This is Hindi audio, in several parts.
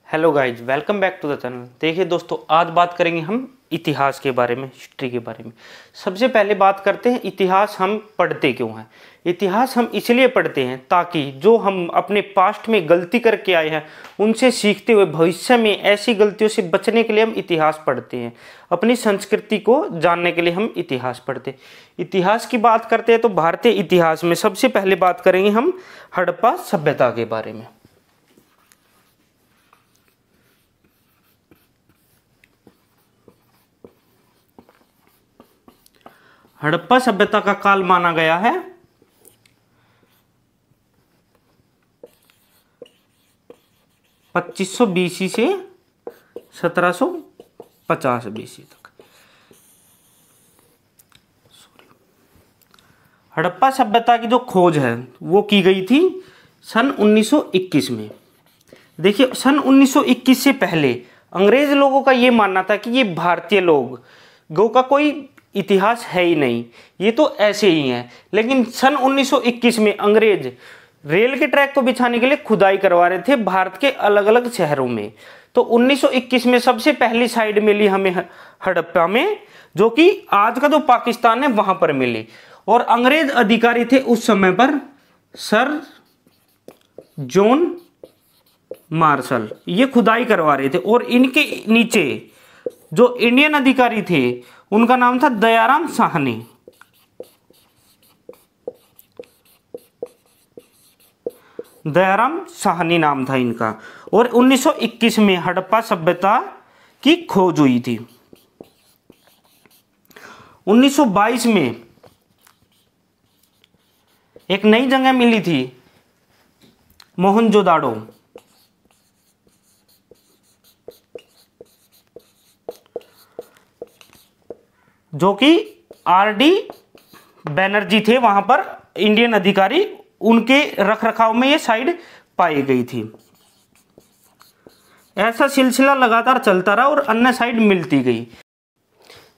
Hello guys, welcome back to the channel. देखिए दोस्तों, आज बात करेंगे हम इतिहास के बारे में, हिस्ट्री के बारे में। सबसे पहले बात करते हैं इतिहास हम पढ़ते क्यों हैं। इतिहास हम इसलिए पढ़ते हैं ताकि जो हम अपने पास्ट में गलती करके आए हैं उनसे सीखते हुए भविष्य में ऐसी गलतियों से बचने के लिए हम इतिहास पढ़ते हैं। अपनी संस्कृति को जानने के लिए हम इतिहास पढ़ते हैं। इतिहास की बात करते हैं तो भारतीय इतिहास में सबसे पहले बात करेंगे हम हड़प्पा सभ्यता के बारे में। हड़प्पा सभ्यता का काल माना गया है 2500 बीसी से 1750 बीसी तक। हड़प्पा सभ्यता की जो खोज है वो की गई थी सन 1921 में। देखिए, सन 1921 से पहले अंग्रेज लोगों का ये मानना था कि ये भारतीय लोगों का कोई इतिहास है ही नहीं, ये तो ऐसे ही हैं। लेकिन सन 1921 में अंग्रेज रेल के ट्रैक को बिछाने के लिए खुदाई करवा रहे थे भारत के अलग अलग शहरों में। तो 1921 में सबसे पहली साइड मिली हमें हड़प्पा में, जो कि आज का जो पाकिस्तान है वहां पर मिली। और अंग्रेज अधिकारी थे उस समय पर सर जॉन मार्शल, ये खुदाई करवा रहे थे। और इनके नीचे जो इंडियन अधिकारी थे उनका नाम था दयाराम साहनी। दयाराम साहनी नाम था इनका। और 1921 में हड़प्पा सभ्यता की खोज हुई थी। 1922 में एक नई जगह मिली थी, मोहनजोदाड़ो, जो कि आरडी बैनर्जी थे वहां पर इंडियन अधिकारी, उनके रखरखाव में ये साइड पाई गई थी। ऐसा सिलसिला लगातार चलता रहा और अन्य साइड मिलती गई।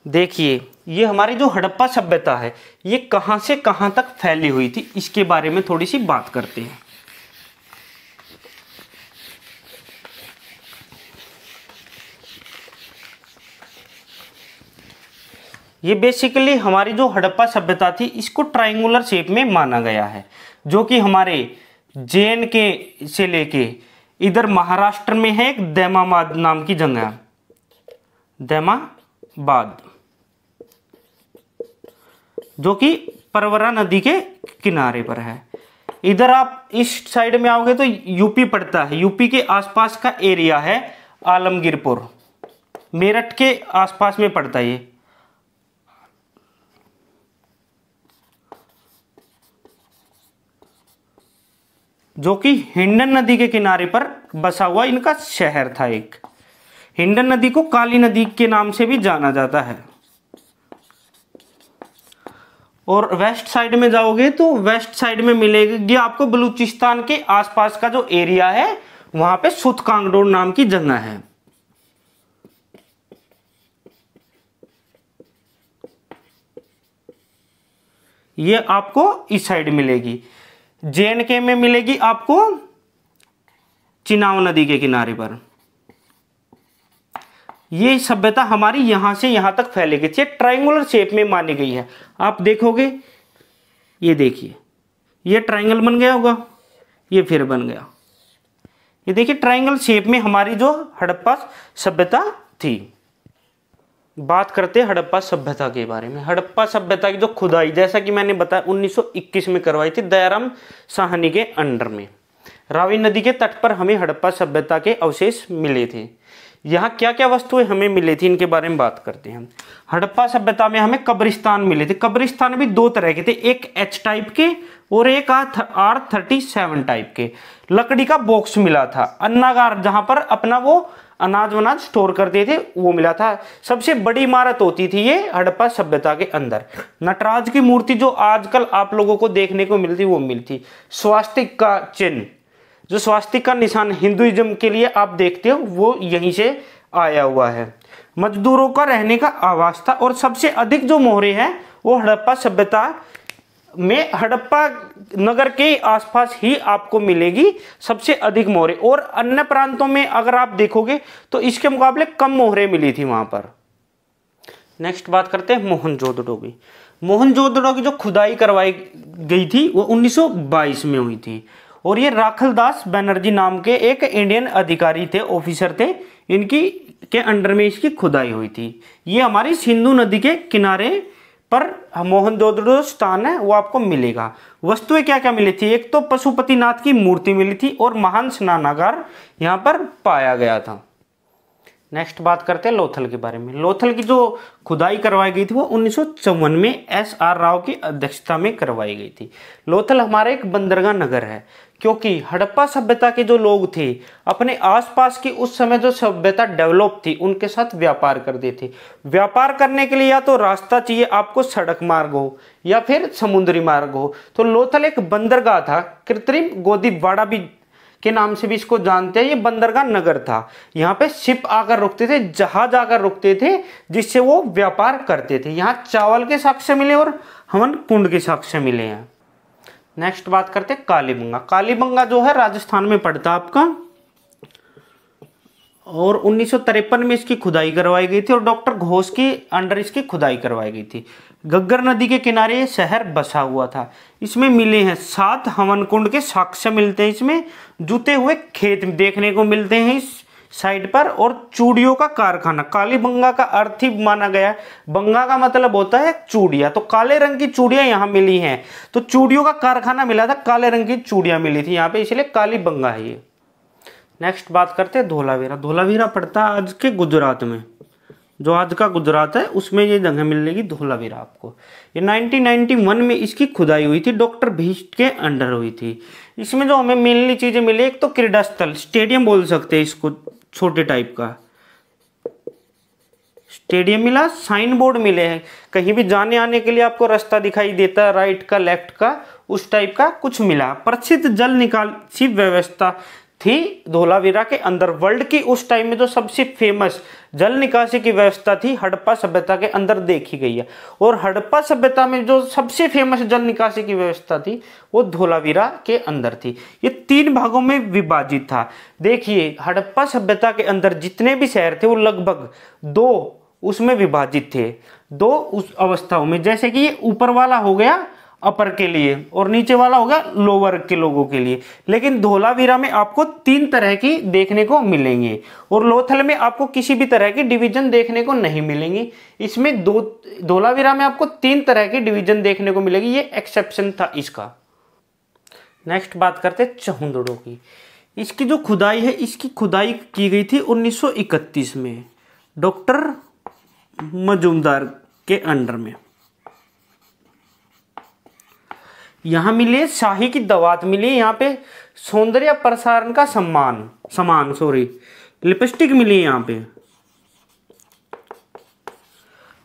देखिए, ये हमारी जो हड़प्पा सभ्यता है ये कहां से कहां तक फैली हुई थी, इसके बारे में थोड़ी सी बात करते हैं। ये बेसिकली हमारी जो हड़प्पा सभ्यता थी इसको ट्रायंगुलर शेप में माना गया है, जो कि हमारे JNK से लेके इधर महाराष्ट्र में है एक दैमाबाद नाम की जगह, दैमाबाद, जो कि परवरा नदी के किनारे पर है। इधर आप इस साइड में आओगे तो यूपी पड़ता है, यूपी के आसपास का एरिया है आलमगीरपुर, मेरठ के आसपास में पड़ता है ये। जो कि हिंडन नदी के किनारे पर बसा हुआ इनका शहर था एक। हिंडन नदी को काली नदी के नाम से भी जाना जाता है। और वेस्ट साइड में जाओगे तो वेस्ट साइड में मिलेगी आपको बलूचिस्तान के आसपास का जो एरिया है, वहां पे सुतकांगडोर नाम की जगह है। ये आपको इस साइड मिलेगी। JNK में मिलेगी आपको चिनाव नदी के किनारे पर। ये सभ्यता हमारी यहां से यहां तक फैलेगी, ट्रायंगुलर शेप में मानी गई है। आप देखोगे, ये देखिए, ये ट्रायंगल बन गया होगा, ये फिर बन गया। ये देखिए, ट्रायंगल शेप में हमारी जो हड़प्पा सभ्यता थी। बात करते हैं हड़प्पा सभ्यता के बारे में। हड़प्पा सभ्यता की जो खुदाई, जैसा कि मैंने बताया, 1921 में करवाई थी दयाराम साहनी के अंडर में। रावी नदी के तट पर हमें हड़प्पा सभ्यता के अवशेष मिले थे। यहाँ क्या क्या वस्तुएं हमें मिली थी इनके बारे में बात करते हैं। हड़प्पा सभ्यता में हमें कब्रिस्तान मिले थे। कब्रिस्तान भी दो तरह के थे, एक H टाइप के और एक R37 टाइप के। लकड़ी का बॉक्स मिला था। अन्नागार, जहां पर अपना वो अनाज वनाज स्टोर करते थे, वो मिला था। सबसे बड़ी इमारत होती थी ये हड़प्पा सभ्यता के अंदर। नटराज की मूर्ति जो आजकल आप लोगों को देखने को मिलती, वो मिलती। स्वास्तिक का चिन्ह, जो स्वास्तिक का निशान हिंदुइज्म के लिए आप देखते हो, वो यहीं से आया हुआ है। मजदूरों का रहने का आवास था। और सबसे अधिक जो मोहरे हैं वो हड़प्पा सभ्यता में हड़प्पा नगर के आसपास ही आपको मिलेगी सबसे अधिक मोहरें, और अन्य प्रांतों में अगर आप देखोगे तो इसके मुकाबले कम मोहरें मिली थी वहां पर। नेक्स्ट बात करते हैं मोहनजोदड़ो की। मोहनजोदड़ो की जो खुदाई करवाई गई थी वो 1922 में हुई थी, और ये राखलदास बनर्जी नाम के एक इंडियन अधिकारी थे, ऑफिसर थे, इनकी के अंडर में इसकी खुदाई हुई थी। ये हमारी सिंधु नदी के किनारे पर मोहनजोदड़ो स्थान है वो आपको मिलेगा। वस्तुएं क्या क्या मिली थी, एक तो पशुपतिनाथ की मूर्ति मिली थी और महान स्नानागार यहाँ पर पाया गया था। नेक्स्ट बात करते हैं लोथल के बारे में। लोथल की जो खुदाई करवाई गई थी वो 1954 में SR राव की अध्यक्षता में करवाई गई थी। लोथल हमारा एक बंदरगाह नगर है, क्योंकि हड़प्पा सभ्यता के जो लोग थे अपने आसपास की उस समय जो सभ्यता डेवलप थी उनके साथ व्यापार करते थे। व्यापार करने के लिए या तो रास्ता चाहिए आपको, सड़क मार्ग हो या फिर समुद्री मार्ग हो, तो लोथल एक बंदरगाह था। कृत्रिम गोदीवाड़ा भी के नाम से भी इसको जानते हैं। ये बंदरगाह नगर था, यहाँ पे शिप आकर रुकते थे, जहाज आकर रुकते थे, जिससे वो व्यापार करते थे। यहाँ चावल के साक्ष्य मिले और हवन कुंड के साक्ष्य मिले हैं। नेक्स्ट बात करते हैं कालीबंगा। कालीबंगा जो है राजस्थान में पड़ता आपका, और 1953 में इसकी खुदाई करवाई गई थी और डॉक्टर घोष की अंडर इसकी खुदाई करवाई गई थी। घग्गर नदी के किनारे ये शहर बसा हुआ था। इसमें मिले हैं 7 हवन कुंड के साक्ष्य मिलते हैं, इसमें जुते हुए खेत देखने को मिलते हैं इस साइड पर, और चूड़ियों का कारखाना। कालीबंगा का अर्थ ही माना गया, बंगा का मतलब होता है चूड़िया, तो काले रंग की चूड़ियां यहाँ मिली हैं, तो चूड़ियों का कारखाना मिला था, काले रंग की चूड़ियां मिली थी यहाँ पे, इसलिए कालीबंगा है ये। नेक्स्ट बात करते हैं धोलावीरा। धोलावीरा पड़ता है आज के गुजरात में, जो आज का गुजरात है उसमें ये जगह मिलेगी धोलावीरा आपको। ये 1991 में इसकी खुदाई हुई थी, डॉक्टर भीष्ट के अंडर हुई थी। इसमें जो हमें मेनली चीजें मिली, एक तो क्रीड़ा स्थल, स्टेडियम बोल सकते हैं इसको, छोटे टाइप का स्टेडियम मिला, साइन बोर्ड मिले हैं, कहीं भी जाने आने के लिए आपको रास्ता दिखाई देता है, राइट का लेफ्ट का, उस टाइप का कुछ मिला। प्रसिद्ध जल निकासी व्यवस्था थी धोलावीरा के अंदर। वर्ल्ड की उस टाइम में जो सबसे फेमस जल निकासी की व्यवस्था थी हड़प्पा सभ्यता के अंदर देखी गई है, और हड़प्पा सभ्यता में जो सबसे फेमस जल निकासी की व्यवस्था थी वो धोलावीरा के अंदर थी। ये 3 भागों में विभाजित था। देखिए हड़प्पा सभ्यता के अंदर जितने भी शहर थे वो लगभग 2 उसमें विभाजित थे, 2 उस अवस्थाओं में, जैसे कि ये ऊपर वाला हो गया अपर के लिए और नीचे वाला होगा लोअर के लोगों के लिए। लेकिन धोलावीरा में आपको 3 तरह की देखने को मिलेंगे, और लोथल में आपको किसी भी तरह की डिवीजन देखने को नहीं मिलेंगी। इसमें धोलावीरा में आपको 3 तरह की डिवीजन देखने को मिलेगी, ये एक्सेप्शन था इसका। नेक्स्ट बात करते हैं चहुंदड़ो की। इसकी जो खुदाई है, इसकी खुदाई की गई थी 1931 में डॉक्टर मजूमदार के अंडर में। यहाँ मिले शाही की दवात मिली, यहाँ पे सौंदर्य प्रसारण का सामान लिपस्टिक मिली यहाँ पे,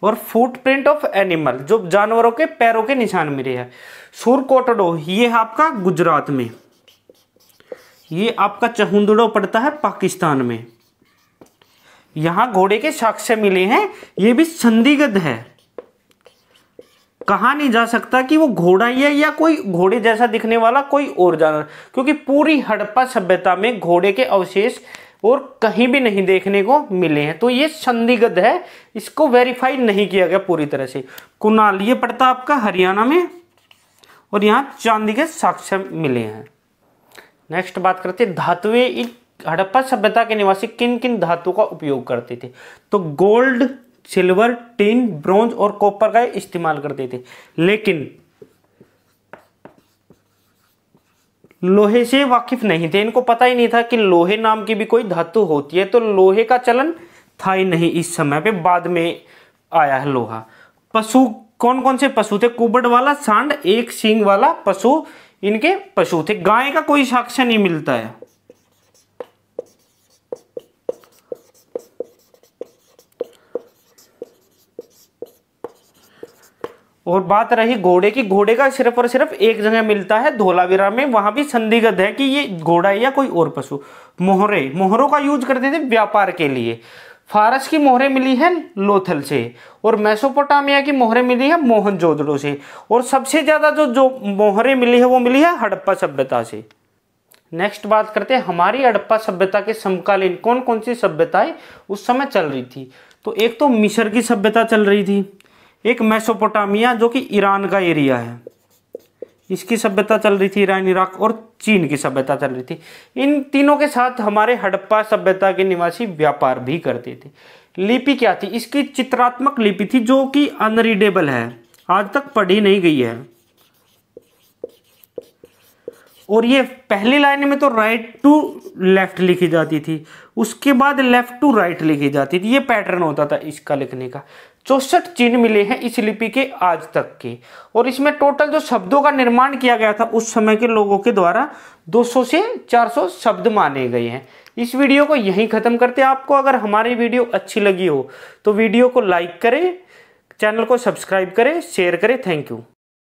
और फुटप्रिंट ऑफ एनिमल, जो जानवरों के पैरों के निशान मिले हैं। सुरकोटड़ो ये आपका गुजरात में, ये आपका चहुंदड़ो पड़ता है पाकिस्तान में। यहाँ घोड़े के साक्ष्य मिले हैं, ये भी संदिग्ध है, कहा नहीं जा सकता कि वो घोड़ा ही है या कोई घोड़े जैसा दिखने वाला कोई और जानवर, क्योंकि पूरी हड़प्पा सभ्यता में घोड़े के अवशेष और कहीं भी नहीं देखने को मिले हैं, तो ये संदिग्ध है, इसको वेरीफाई नहीं किया गया पूरी तरह से। कुनाल ये पड़ता आपका हरियाणा में, और यहाँ चांदी के साक्ष्य मिले हैं। नेक्स्ट बात करते हैं धातुएं। हड़प्पा सभ्यता के निवासी किन किन धातु का उपयोग करते थे, तो गोल्ड, सिल्वर, टिन, ब्रॉन्ज और कॉपर का इस्तेमाल करते थे, लेकिन लोहे से वाकिफ नहीं थे। इनको पता ही नहीं था कि लोहे नाम की भी कोई धातु होती है, तो लोहे का चलन था ही नहीं इस समय पे, बाद में आया है लोहा। पशु कौन कौन से पशु थे, कुबड़ वाला सांड, एक सींग वाला पशु इनके पशु थे। गाय का कोई साक्ष्य नहीं मिलता है। और बात रही घोड़े की, घोड़े का सिर्फ और सिर्फ एक जगह मिलता है धोलावीरा में, वहां भी संदिग्ध है कि ये घोड़ा है या कोई और पशु। मोहरों का यूज करते थे व्यापार के लिए। फारस की मोहरें मिली है लोथल से, और मेसोपोटामिया की मोहरें मिली है मोहनजोदड़ो से, और सबसे ज्यादा जो मोहरें मिली है वो मिली है हड़प्पा सभ्यता से। नेक्स्ट बात करते हैं हमारी हड़प्पा सभ्यता के समकालीन कौन कौन सी सभ्यताएं उस समय चल रही थी। तो एक तो मिस्र की सभ्यता चल रही थी, एक मेसोपोटामिया जो कि ईरान का एरिया है, इसकी सभ्यता चल रही थी, ईरान, इराक, और चीन की सभ्यता चल रही थी। इन तीनों के साथ हमारे हड़प्पा सभ्यता के निवासी व्यापार भी करते थे। लिपि क्या थी? इसकी चित्रात्मक लिपि थी जो कि अनरीडेबल है, आज तक पढ़ी नहीं गई है। और ये पहली लाइन में तो राइट टू लेफ्ट लिखी जाती थी, उसके बाद लेफ्ट टू राइट लिखी जाती थी, ये पैटर्न होता था इसका लिखने का। 64 चिन्ह मिले हैं इस लिपि के आज तक के, और इसमें टोटल जो शब्दों का निर्माण किया गया था उस समय के लोगों के द्वारा 200 से 400 शब्द माने गए हैं। इस वीडियो को यहीं खत्म करते हैं। आपको अगर हमारी वीडियो अच्छी लगी हो तो वीडियो को लाइक करें, चैनल को सब्सक्राइब करें, शेयर करें। Thank you.